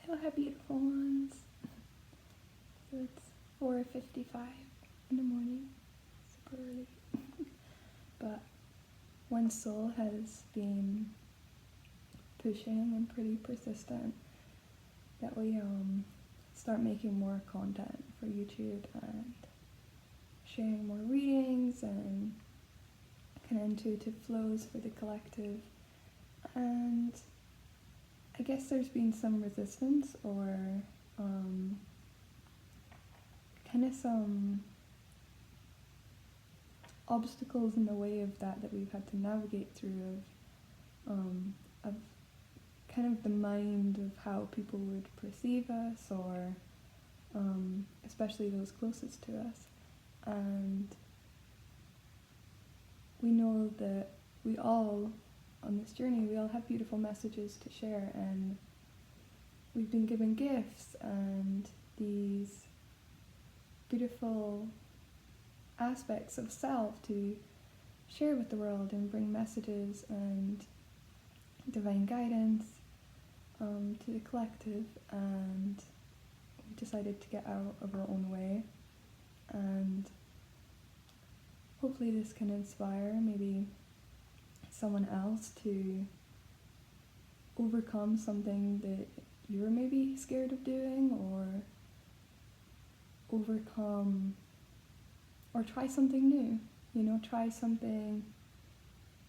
Aloha, beautiful ones. So it's 4:55 in the morning, super early. But one soul has been pushing and pretty persistent that we start making more content for YouTube and sharing more readings and kind of intuitive flows for the collective. And I guess there's been some resistance or kind of some obstacles in the way of that we've had to navigate through of kind of the mind of how people would perceive us, or especially those closest to us. And we know that we all, on this journey, we all have beautiful messages to share, and we've been given gifts and these beautiful aspects of self to share with the world and bring messages and divine guidance to the collective. And we decided to get out of our own way, and hopefully this can inspire maybe someone else to overcome something that you're maybe scared of doing, or overcome or try something new, try something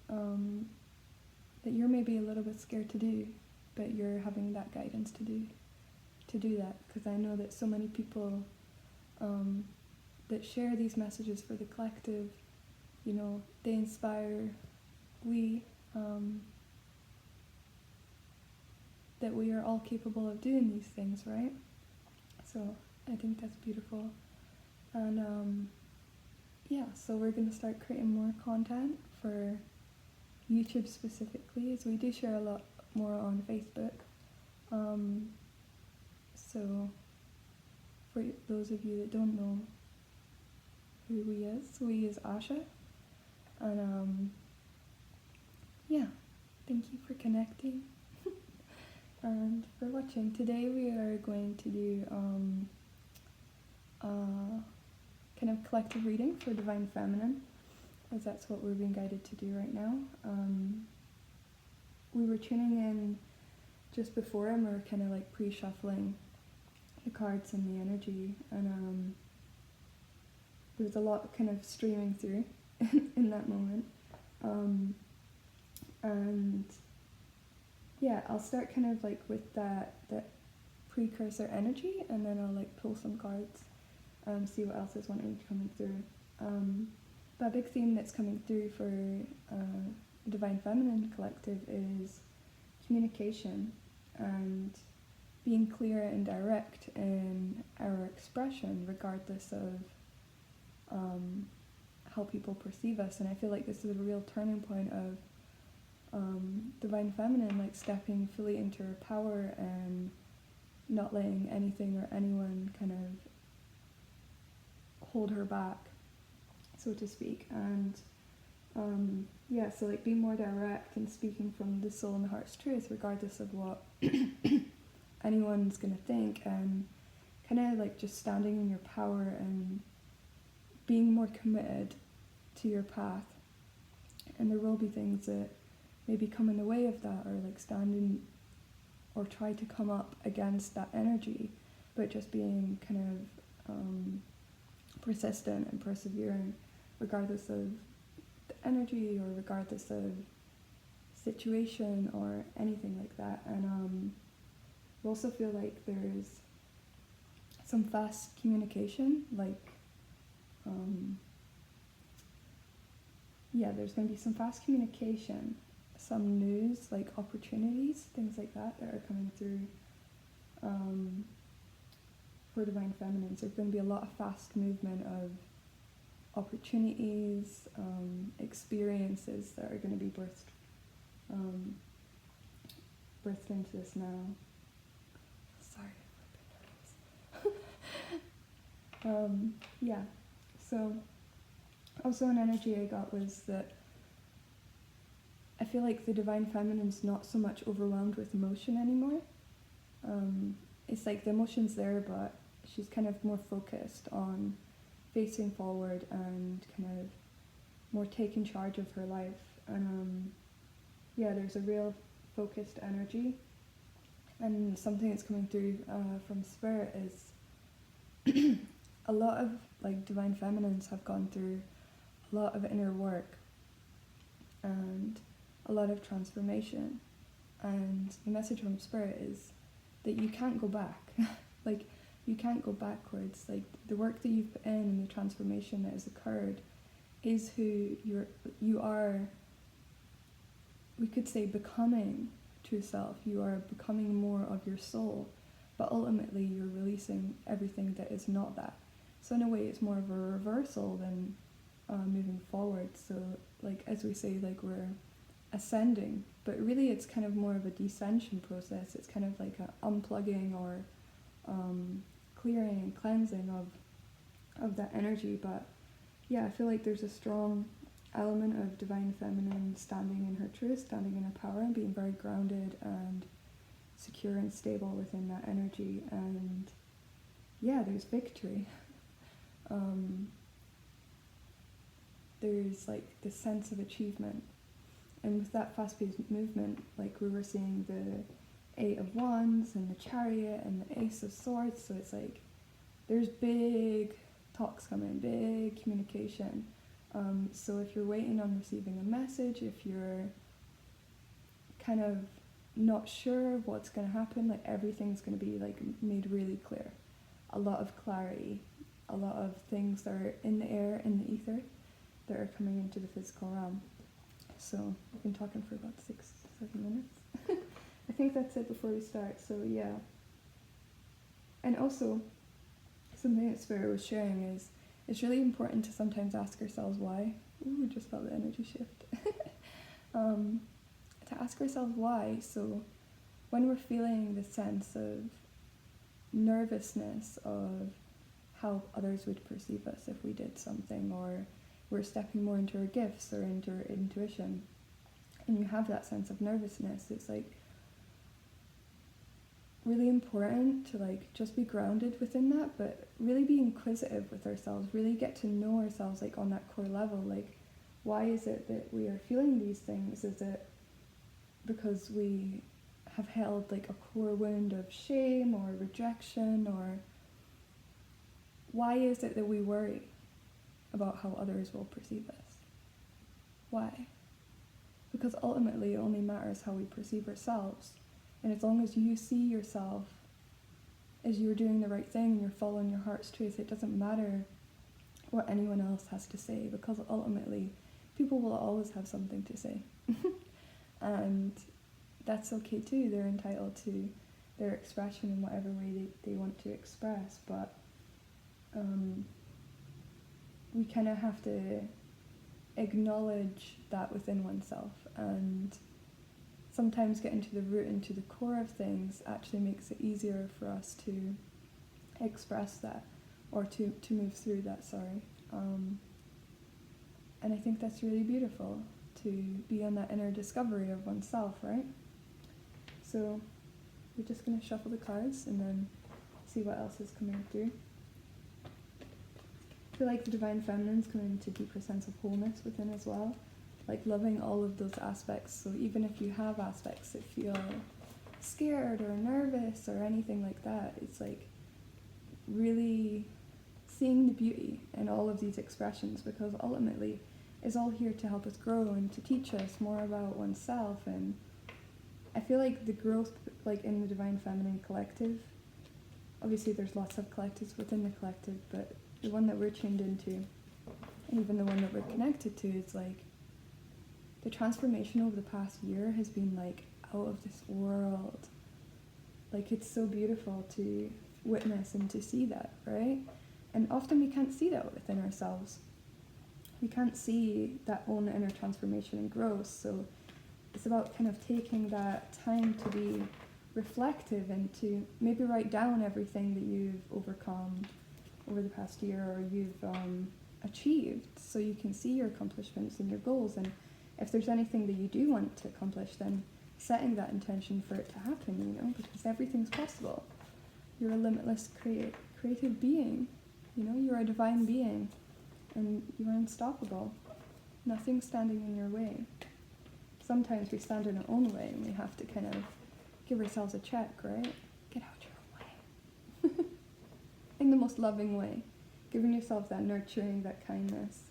that you're maybe a little bit scared to do, but you're having that guidance to do that. Because I know that so many people that share these messages for the collective, they inspire that we are all capable of doing these things, right? So I think that's beautiful. And so we're going to start creating more content for YouTube specifically, as we do share a lot more on Facebook. So for those of you that don't know who we is Aasha. And thank you for connecting and for watching. Today we are going to do kind of collective reading for Divine Feminine, as that's what we're being guided to do right now. We were tuning in just before, and we were kind of like pre-shuffling the cards and the energy, and there was a lot kind of streaming through in that moment. And I'll start kind of like with that precursor energy, and then I'll like pull some cards, see what else is coming through. But a big theme that's coming through for the Divine Feminine Collective is communication and being clear and direct in our expression, regardless of how people perceive us. And I feel like this is a real turning point of Divine Feminine, like stepping fully into her power and not letting anything or anyone kind of hold her back, so to speak. And so like being more direct and speaking from the soul and the heart's truth, regardless of what anyone's gonna think, and kind of like just standing in your power and being more committed to your path. And there will be things that maybe come in the way of that, or like stand in or try to come up against that energy, but just being kind of persistent and persevering, regardless of the energy or regardless of situation or anything like that. And I also feel like there's some fast communication, like there's going to be some fast communication, some news, like opportunities, things like that are coming through for Divine Feminine. So there's going to be a lot of fast movement of opportunities, experiences that are going to be birthed into this now. Sorry if I've been nervous. So also an energy I got was that I feel like the Divine Feminine's not so much overwhelmed with emotion anymore. it's like the emotion's there, but she's kind of more focused on facing forward and kind of more taking charge of her life. And yeah, there's a real focused energy. And something that's coming through from Spirit is a lot of like divine feminines have gone through a lot of inner work and a lot of transformation. And the message from Spirit is that you can't go back. Like, you can't go backwards. Like, the work that you've put in and the transformation that has occurred is who you are, we could say, becoming true self. You are becoming more of your soul, but ultimately you're releasing everything that is not that. So in a way it's more of a reversal than moving forward. So like, as we say, like, we're ascending, but really it's kind of more of a descension process. It's kind of like an unplugging or clearing and cleansing of that energy. But yeah, I feel like there's a strong element of divine feminine standing in her truth, standing in her power, and being very grounded and secure and stable within that energy. And yeah, there's victory. There's like this sense of achievement. And with that fast-paced movement, like we were seeing the 8 of Wands and the Chariot and the Ace of Swords, so it's like there's big talks coming, big communication. So if you're waiting on receiving a message, if you're kind of not sure what's going to happen, like everything's going to be like made really clear. A lot of clarity, a lot of things that are in the air, in the ether, that are coming into the physical realm. So we've been talking for about 6-7 minutes. I think that's it before we start. So yeah. And also, something that Spirit was sharing is it's really important to sometimes ask ourselves why. Ooh, just felt the energy shift. To ask ourselves why. So when we're feeling the sense of nervousness of how others would perceive us if we did something, or we're stepping more into our gifts or into our intuition, and you have that sense of nervousness, it's like really important to like just be grounded within that, but really be inquisitive with ourselves, really get to know ourselves like on that core level. Like, why is it that we are feeling these things? Is it because we have held like a core wound of shame or rejection, or why is it that we worry about how others will perceive us? Why? Because ultimately it only matters how we perceive ourselves. And as long as you see yourself as you're doing the right thing and you're following your heart's truth, it doesn't matter what anyone else has to say, because ultimately people will always have something to say. And that's okay too. They're entitled to their expression in whatever way they want to express. But we kind of have to acknowledge that within oneself, and sometimes getting to the root and to the core of things actually makes it easier for us to express that, or to move through that, and I think that's really beautiful, to be on that inner discovery of oneself, right? So we're just going to shuffle the cards and then see what else is coming through. I feel like the divine feminine's coming into a deeper sense of wholeness within as well, like loving all of those aspects. So even if you have aspects that feel scared or nervous or anything like that, it's like really seeing the beauty in all of these expressions, because ultimately it's all here to help us grow and to teach us more about oneself. And I feel like the growth, like in the divine feminine collective, obviously there's lots of collectives within the collective, but the one that we're tuned into, and even the one that we're connected to, is like the transformation over the past year has been like out of this world. Like, it's so beautiful to witness and to see that, right? And often we can't see that within ourselves. We can't see that own inner transformation and growth. So it's about kind of taking that time to be reflective and to maybe write down everything that you've overcome over the past year, or you've achieved, so you can see your accomplishments and your goals. And if there's anything that you do want to accomplish, then setting that intention for it to happen, because everything's possible. You're a limitless creative being. You know, you're a divine being, and you're unstoppable. Nothing's standing in your way. Sometimes we stand in our own way, and we have to kind of give ourselves a check, right? Get out your own way. In the most loving way. Giving yourself that nurturing, that kindness.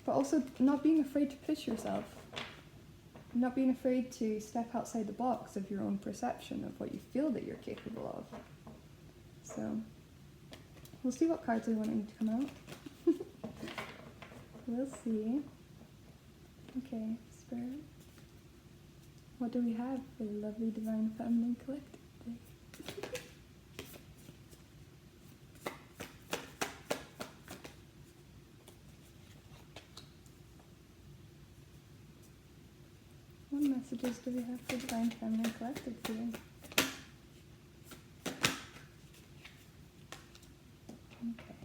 But also not being afraid to push yourself. Not being afraid to step outside the box of your own perception of what you feel that you're capable of. So, we'll see what cards are wanting to come out. We'll see. Okay, Spirit. What do we have for the lovely Divine Feminine Collective today? What messages do we have for Divine Feminine Collective today? Okay.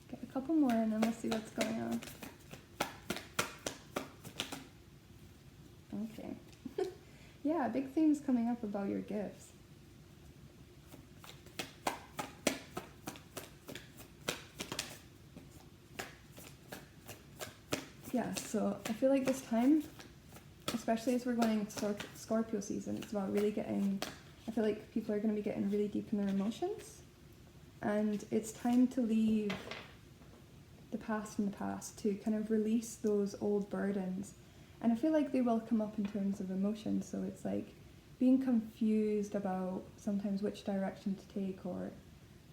Get a couple more and then we'll see what's going on. Okay. Yeah, big things coming up about your gifts. Yeah, so I feel like this time, especially as we're going into Scorpio season, it's about really getting, I feel like people are going to be getting really deep in their emotions. And it's time to leave the past in the past, to kind of release those old burdens. And I feel like they will come up in terms of emotions, so it's like being confused about sometimes which direction to take, or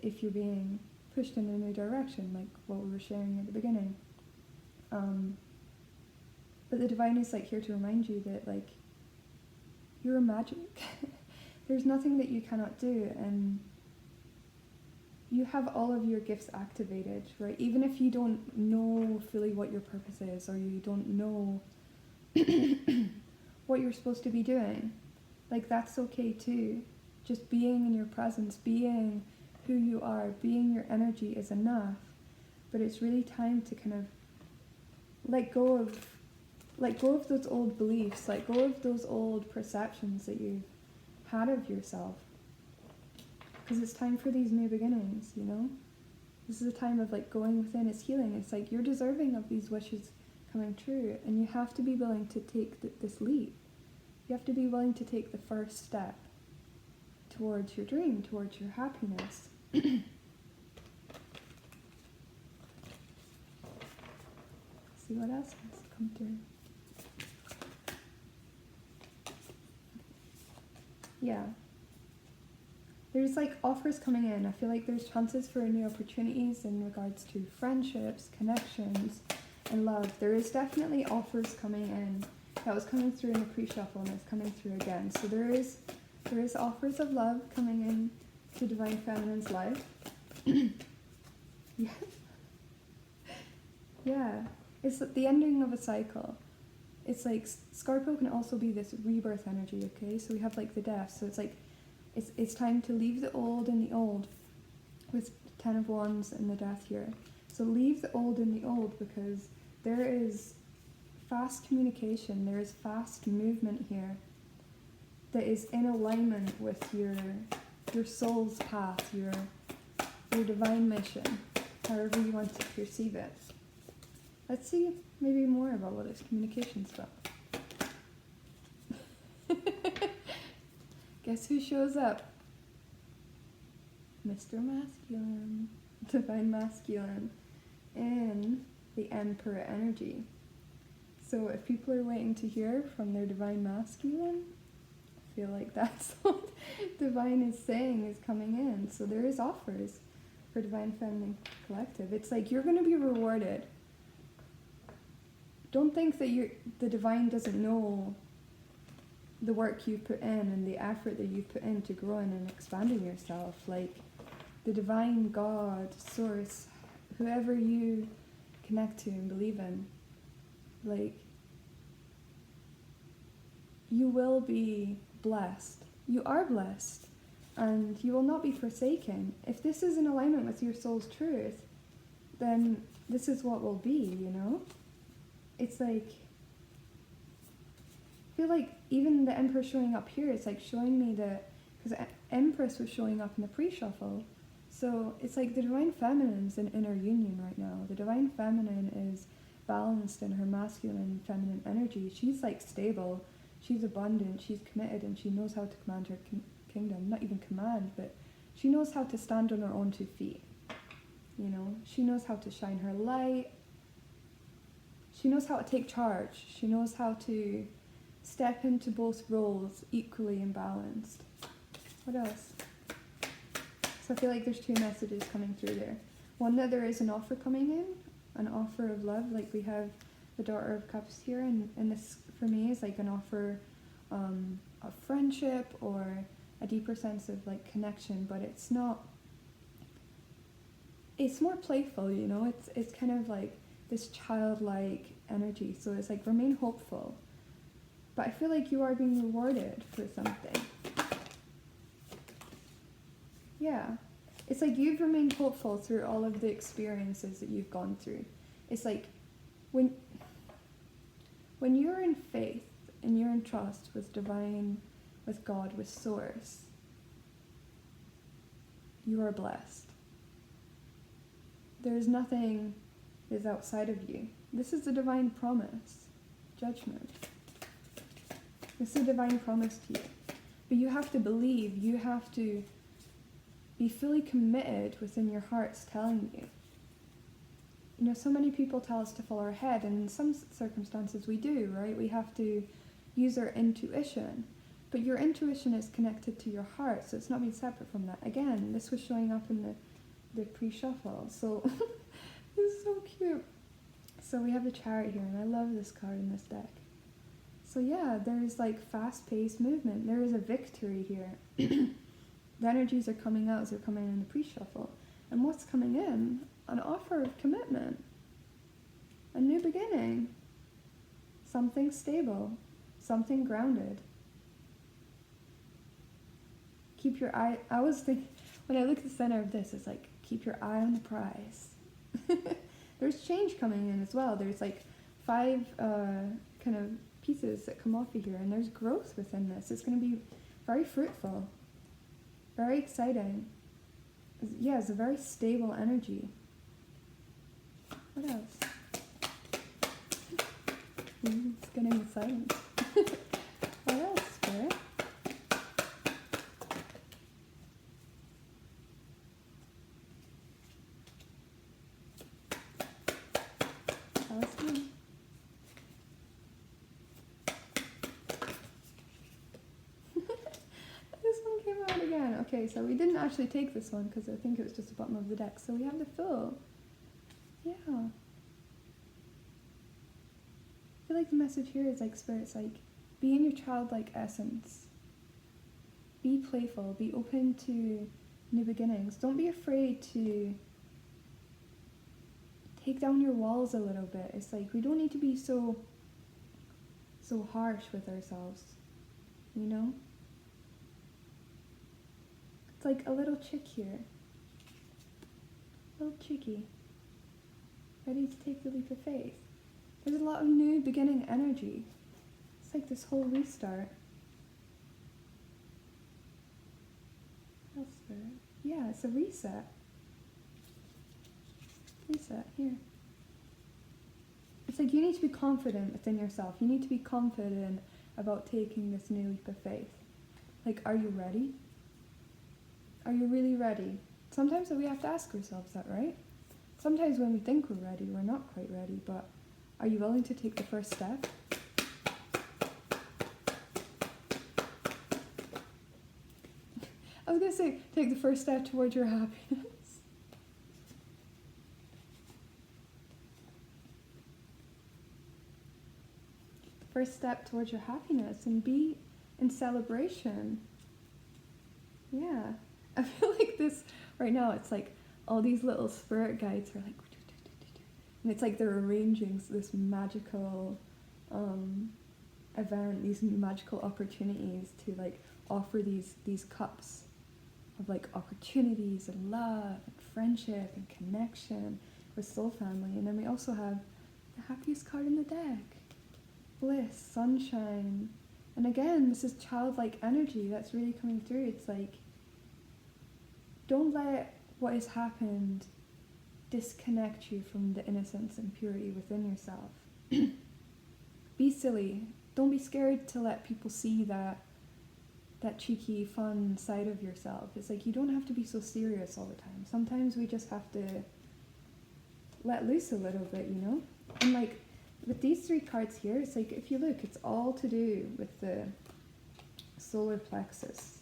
if you're being pushed in a new direction, like what we were sharing at the beginning. But the Divine is like here to remind you that like you're a magic. There's nothing that you cannot do, and you have all of your gifts activated, right? Even if you don't know fully what your purpose is, or you don't know what you're supposed to be doing, like that's okay too. Just being in your presence, being who you are, being your energy is enough. But it's really time to kind of let go of those old beliefs, let go of those old perceptions that you've had of yourself. Because it's time for these new beginnings, you know? This is a time of like going within, it's healing. It's like you're deserving of these wishes coming true, and you have to be willing to take this leap. You have to be willing to take the first step towards your dream, towards your happiness. See what else has to come through. Yeah. There's like offers coming in. I feel like there's chances for new opportunities in regards to friendships, connections, and love. There is definitely offers coming in. That was coming through in the pre-shuffle and it's coming through again. So there is offers of love coming in to Divine Feminine's life. Yeah. Yeah. It's the ending of a cycle. It's like Scorpio can also be this rebirth energy, okay? So we have like the death. So it's like it's time to leave the old in the old with 10 of Wands and the death here. So leave the old in the old, because there is fast communication, there is fast movement here that is in alignment with your soul's path, your divine mission, however you want to perceive it. Let's see maybe more about what this communication's about. Guess who shows up? Mr. Masculine, Divine Masculine, in the Emperor energy. So if people are waiting to hear from their Divine Masculine, I feel like that's what Divine is saying is coming in. So there is offers for Divine Feminine Collective. It's like you're going to be rewarded. Don't think that the Divine doesn't know the work you've put in and the effort that you've put into growing and expanding yourself. Like the Divine, God, Source, whoever you connect to and believe in, like you will be blessed. You are blessed, and you will not be forsaken. If this is in alignment with your soul's truth, then this is what will be, you know? It's like feel like even the Empress showing up here, it's like showing me that, because Empress was showing up in the pre-shuffle, so it's like the Divine Feminine's in inner union right now. The Divine Feminine is balanced in her masculine and feminine energy. She's like stable, she's abundant, she's committed, and she knows how to command her kingdom. Not even command, but she knows how to stand on her own 2 feet. You know, she knows how to shine her light. She knows how to take charge. She knows how to step into both roles equally and balanced. What else? So I feel like there's 2 messages coming through there. One, that there is an offer coming in, an offer of love. Like we have the Daughter of Cups here, and this for me is like an offer of friendship or a deeper sense of like connection, but it's not, it's more playful, you know, it's kind of like this childlike energy. So it's like, remain hopeful, but I feel like you are being rewarded for something. Yeah, it's like you've remained hopeful through all of the experiences that you've gone through. It's like when you're in faith and you're in trust with divine, with God, with source, you are blessed. There is nothing that is outside of you. This is a divine promise, judgment. This is a divine promise to you. But you have to believe, you have to be fully committed within your heart's telling you. You know, so many people tell us to follow our head, and in some circumstances we do, right? We have to use our intuition. But your intuition is connected to your heart, so it's not being separate from that. Again, this was showing up in the pre-shuffle, so this is so cute. So we have the Chariot here, and I love this card in this deck. So yeah, there's like fast-paced movement. There is a victory here. The energies are coming out as they're coming in the pre-shuffle. And what's coming in? An offer of commitment. A new beginning. Something stable. Something grounded. Keep your eye, I always think, when I look at the center of this, it's like, keep your eye on the prize. There's change coming in as well. There's like 5 kind of pieces that come off of here, and there's growth within this. It's going to be very fruitful, very exciting. Yeah, it's a very stable energy. What else? It's getting silent. What else, Spirit? Tell us more. This one came out again. Okay, so we didn't actually take this one because I think it was just the bottom of the deck. So we have the fill. Yeah. I feel like the message here is like, Spirit's like, be in your childlike essence. Be playful. Be open to new beginnings. Don't be afraid to take down your walls a little bit. It's like, we don't need to be so harsh with ourselves, you know? It's like a little chick here. A little chickie. Ready to take the leap of faith. There's a lot of new beginning energy. It's like this whole restart. Elsewhere. Yeah, it's a reset. Reset, here. It's like you need to be confident within yourself. You need to be confident about taking this new leap of faith. Like, are you ready? Are you really ready? Sometimes we have to ask ourselves that, right? Sometimes when we think we're ready, we're not quite ready, but are you willing to take the first step? I was going to say, take the first step towards your happiness. First step towards your happiness, and be in celebration. Yeah. I feel like this, right now, it's like all these little spirit guides are like, and it's like they're arranging this magical event, these magical opportunities to like offer these cups of like opportunities and love and friendship and connection with soul family. And then we also have the happiest card in the deck. Bliss, sunshine, And again, this is childlike energy that's really coming through. It's like, don't let what has happened disconnect you from the innocence and purity within yourself. Be silly. Don't be scared to let people see that cheeky, fun side of yourself. It's like, you don't have to be so serious all the time. Sometimes we just have to let loose a little bit, you know? And like, with these 3 cards here, it's like, if you look, it's all to do with the solar plexus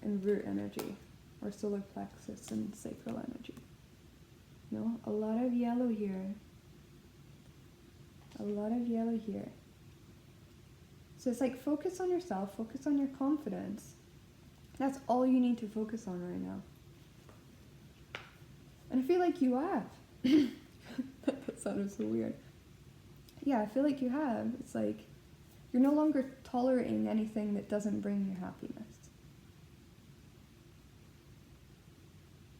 and root energy, or solar plexus and sacral energy. You know, a lot of yellow here. A lot of yellow here. So it's like, focus on yourself, focus on your confidence. That's all you need to focus on right now. And I feel like you have. That sounded so weird. Yeah, I feel like you have. It's like, you're no longer tolerating anything that doesn't bring you happiness.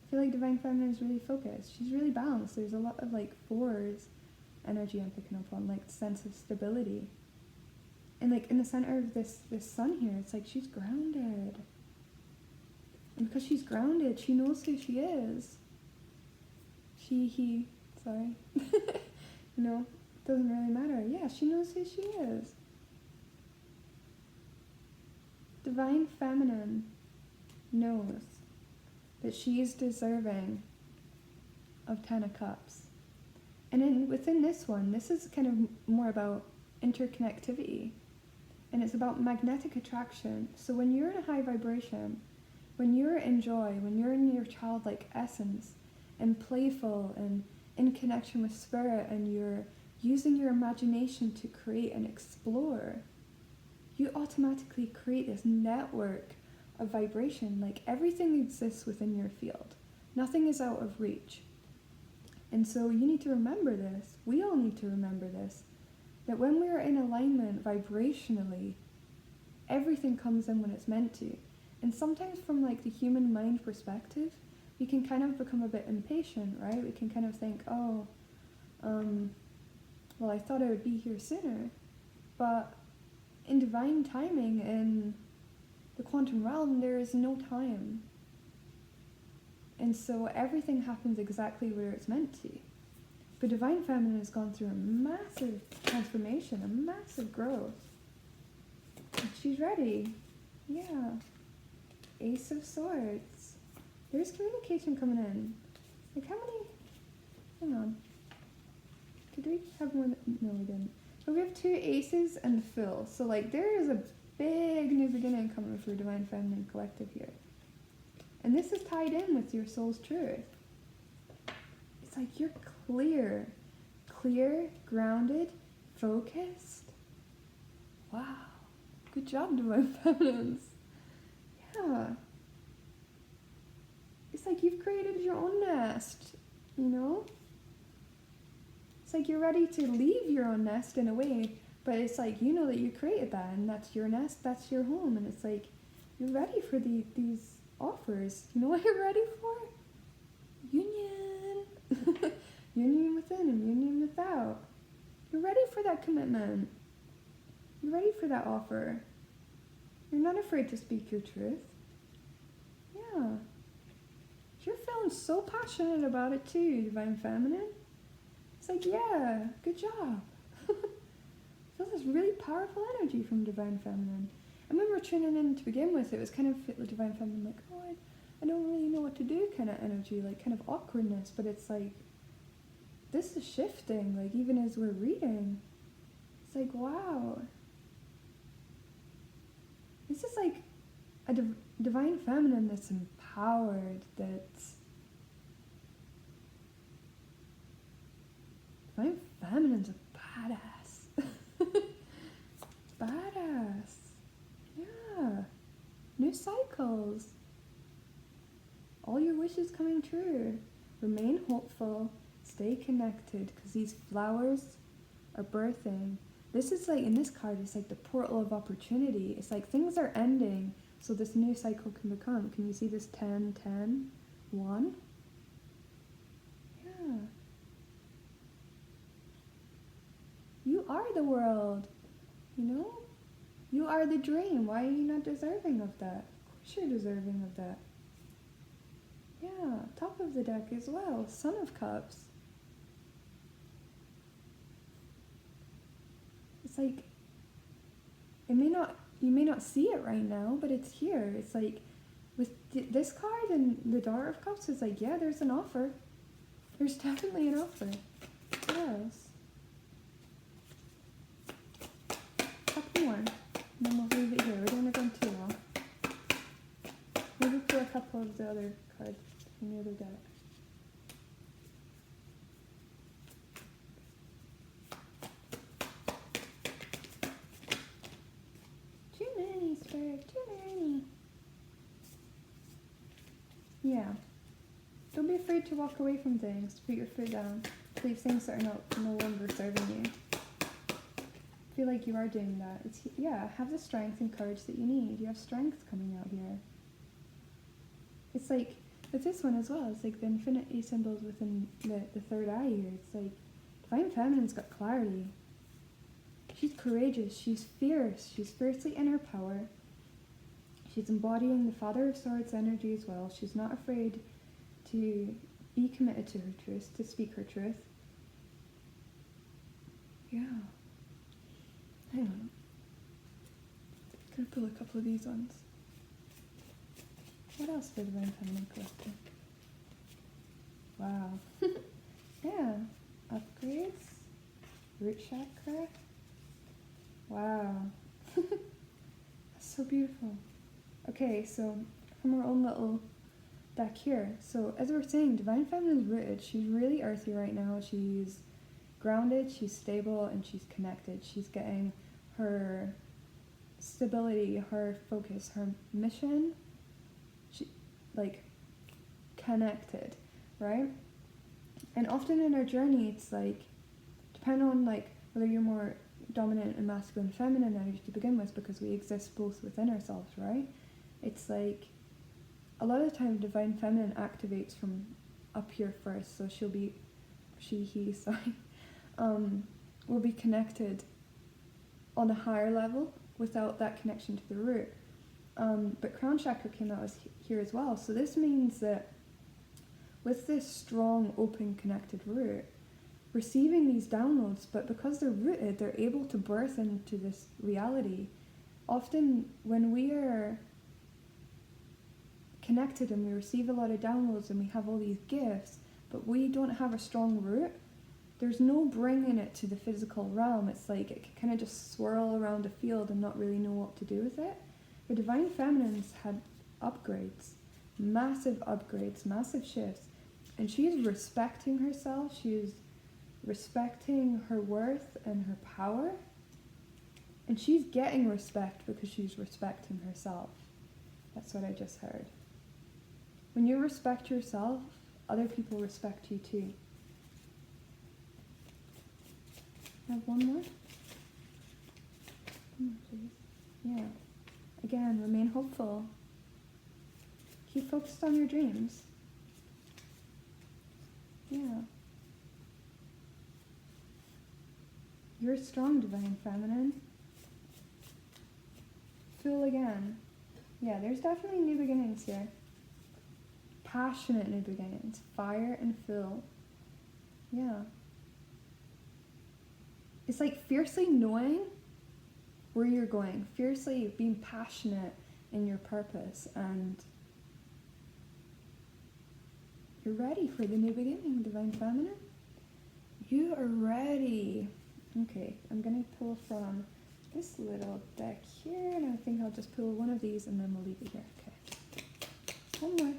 I feel like Divine Feminine is really focused. She's really balanced. There's a lot of like 4s energy I'm picking up on, like sense of stability. And like in the center of this sun here, it's like she's grounded. And because she's grounded, she knows who she is. Sorry. You know, it doesn't really matter. Yeah, she knows who she is. Divine Feminine knows that she is deserving of 10 of Cups. And within this one, this is kind of more about interconnectivity. And it's about magnetic attraction. So when you're in a high vibration, when you're in joy, when you're in your childlike essence, and playful and in connection with spirit, and you're using your imagination to create and explore, you automatically create this network of vibration. Like, everything exists within your field. Nothing is out of reach. And so you need to remember this. We all need to remember this. That when we're in alignment vibrationally, everything comes in when it's meant to. And sometimes from like the human mind perspective, we can kind of become a bit impatient, right? We can kind of think, well, I thought I would be here sooner. But in divine timing, in the quantum realm, there is no time. And so everything happens exactly where it's meant to. But Divine Feminine has gone through a massive transformation, a massive growth. And she's ready. Yeah. Ace of Swords. There's communication coming in. Like, how many? Hang on. Did we have more? No, we didn't. But we have 2 aces and the Fool. So, like, there is a big new beginning coming for Divine Feminine Collective here. And this is tied in with your soul's truth. It's like you're clear, grounded, focused. Wow. Good job, Divine Feminines. Yeah. It's like you've created your own nest, you know? It's like you're ready to leave your own nest in a way, but it's like, you know that you created that, and that's your nest, that's your home, and it's like, you're ready for these offers. You know what you're ready for? Union. Union within and union without. You're ready for that commitment. You're ready for that offer. You're not afraid to speak your truth. Yeah. You're feeling so passionate about it too, Divine Feminine. It's like, yeah, good job. I feel this really powerful energy from Divine Feminine. And when we're tuning in to begin with, it was kind of Divine Feminine, like, oh, I don't really know what to do kind of energy, like kind of awkwardness, but it's like, this is shifting, like even as we're reading. It's like, wow. This is like a Divine Feminine that's empowered, that's... Divine Feminine's a badass. Badass. Yeah. New cycles. All your wishes coming true. Remain hopeful. Stay connected, because these flowers are birthing. This is like, in this card, it's like the portal of opportunity. It's like things are ending, so this new cycle can become. Can you see this 10, 10, 1? Yeah. You are the world, you know? You are the dream. Why are you not deserving of that? Of course you're deserving of that. Yeah, top of the deck as well. Son of Cups. It's like, you may not see it right now, but it's here. It's like, with this card and the Daughter of Cups, it's like, yeah, there's an offer. There's definitely an offer. What else? Couple more. And then we'll leave it here. We don't want to go too long. Maybe pull a couple of the other cards from the other deck. Too many, Spirit. Too many. Yeah. Don't be afraid to walk away from things, to put your foot down, to leave things that are no longer serving you. I feel like you are doing that. Have the strength and courage that you need. You have strength coming out here. It's like, with this one as well, it's like the infinity symbols within the third eye here. It's like, Divine Feminine's got clarity. She's courageous, she's fierce, she's fiercely in her power. She's embodying the Father of Swords energy as well. She's not afraid to be committed to her truth, to speak her truth. Yeah. Hang on. Gonna pull a couple of these ones. What else for the Divine Feminine Collective? Wow. Yeah. Upgrades. Root chakra. Wow. That's so beautiful. Okay, so from our own little deck here. So as we're saying, Divine Feminine is rooted. She's really earthy right now. She's grounded, she's stable, and she's connected. She's getting her stability, her focus, her mission, connected, right? And often in our journey, it's like, depending on whether you're more dominant and masculine, feminine energy to begin with, because we exist both within ourselves, right? It's like, a lot of the time, Divine Feminine activates from up here first, so will be connected on a higher level without that connection to the root. But crown chakra came out here as well, so this means that with this strong, open, connected root, receiving these downloads, but because they're rooted, they're able to birth into this reality. Often when we are connected and we receive a lot of downloads and we have all these gifts, but we don't have a strong root, there's no bringing it to the physical realm. It's like it can kind of just swirl around a field and not really know what to do with it. The Divine Feminine's had upgrades, massive shifts, and she's respecting herself, she's respecting her worth and her power, and she's getting respect because she's respecting herself. That's what I just heard. When you respect yourself, other people respect you too. Have one more? Come on, please. Yeah. Again, remain hopeful. Keep focused on your dreams. Yeah. You're strong, Divine Feminine. Full again. Yeah, there's definitely new beginnings here. Passionate new beginnings. Fire and full. Yeah. It's like fiercely knowing where you're going. Fiercely being passionate in your purpose. And you're ready for the new beginning, Divine Feminine. You are ready. Okay, I'm going to pull from this little deck here, and I think I'll just pull one of these and then we'll leave it here. Okay.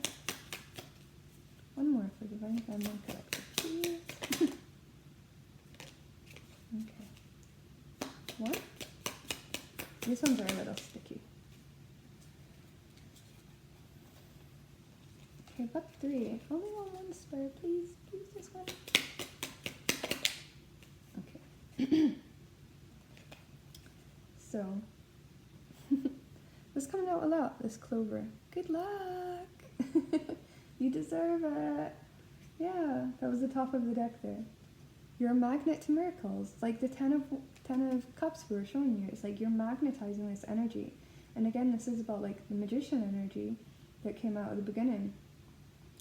One more for Divine Feminine Collective, please. Okay. One. These ones are a little sticky. Okay, but three. Only one spare, please. Please, this one. Okay. So, this coming out a lot, this clover. Good luck! You deserve it! Yeah, that was the top of the deck there. you're a magnet to miracles. Like the ten of Cups we were showing you. It's like you're magnetizing this energy. And again, this is about like the magician energy that came out at the beginning.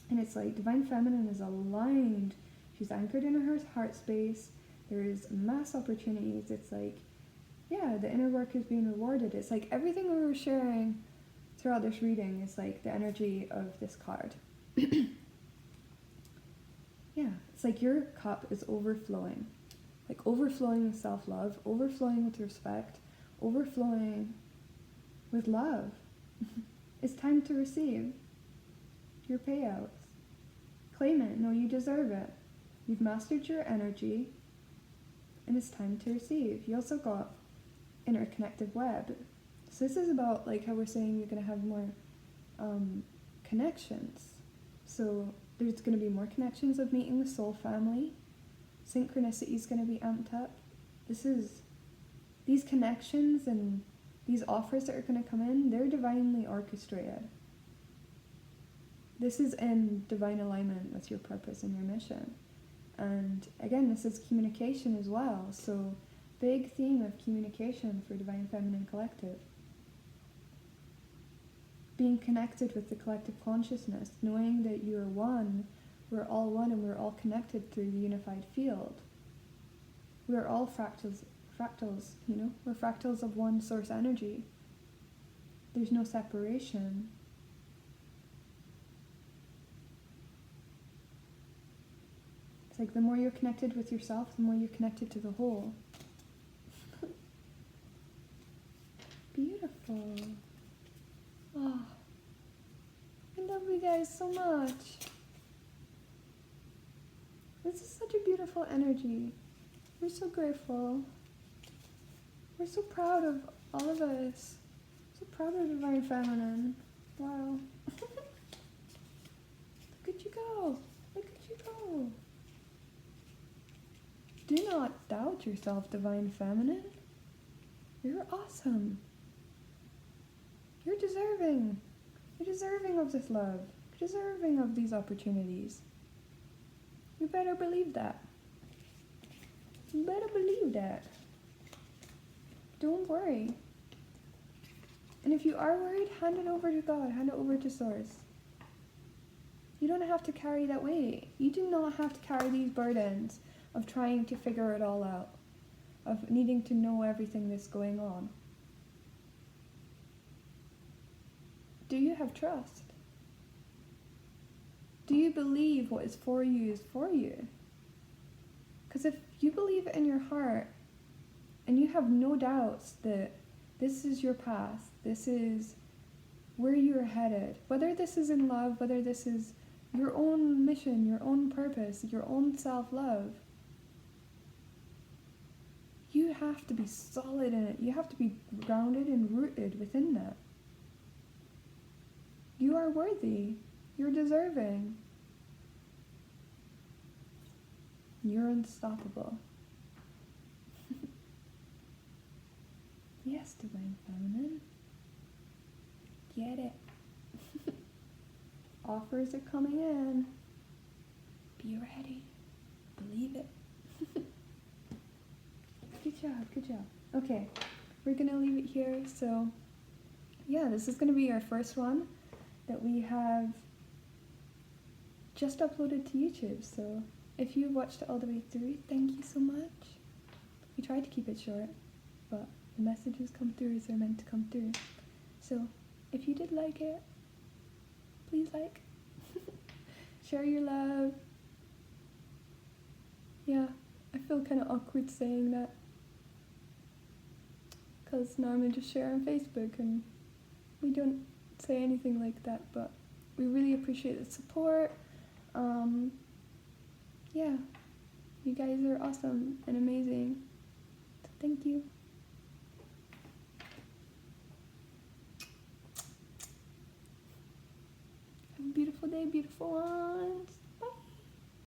And it's like Divine Feminine is aligned. She's anchored in her heart space. There's mass opportunities. It's like, yeah, the inner work is being rewarded. It's like everything we were sharing throughout this reading is like the energy of this card. Yeah, it's like your cup is overflowing. Like overflowing with self-love, overflowing with respect, overflowing with love. It's time to receive your payouts. Claim it. No, you deserve it. You've mastered your energy, and it's time to receive. You also got interconnected web. So this is about like how we're saying you're going to have more connections. So there's going to be more connections of meeting the soul family. Synchronicity is going to be amped up. These connections and these offers that are going to come in, they're divinely orchestrated. This is in divine alignment with your purpose and your mission. And again, this is communication as well. So big theme of communication for Divine Feminine Collective. Being connected with the collective consciousness, knowing that you're one, we're all one, and we're all connected through the unified field. We're all fractals, you know? We're fractals of one source energy. There's no separation. It's like the more you're connected with yourself, the more you're connected to the whole. Beautiful. Oh, I love you guys so much. This is such a beautiful energy. We're so grateful. We're so proud of all of us. So proud of Divine Feminine. Wow. Look at you go. Look at you go. Do not doubt yourself, Divine Feminine. You're awesome. You're deserving. You're deserving of this love. You're deserving of these opportunities. You better believe that. You better believe that. Don't worry. And if you are worried, hand it over to God. Hand it over to Source. You don't have to carry that weight. You do not have to carry these burdens of trying to figure it all out, of needing to know everything that's going on. Do you have trust? Do you believe what is for you is for you? Because if you believe it in your heart and you have no doubts that this is your path, this is where you're headed, whether this is in love, whether this is your own mission, your own purpose, your own self-love, you have to be solid in it. You have to be grounded and rooted within that. You are worthy. You're deserving. You're unstoppable. Yes, Divine Feminine. Get it. Offers are coming in. Be ready. Believe it. Good job, good job. Okay, we're gonna leave it here. So, yeah, this is gonna be our first one that we have just uploaded to YouTube. So, if you've watched it all the way through, thank you so much. We tried to keep it short, but the messages come through as they're meant to come through. So, if you did like it, please like. Share your love. Yeah, I feel kind of awkward saying that, because normally just share on Facebook and we don't say anything like that, but we really appreciate the support. Yeah, you guys are awesome and amazing. So thank you. Have a beautiful day, beautiful ones.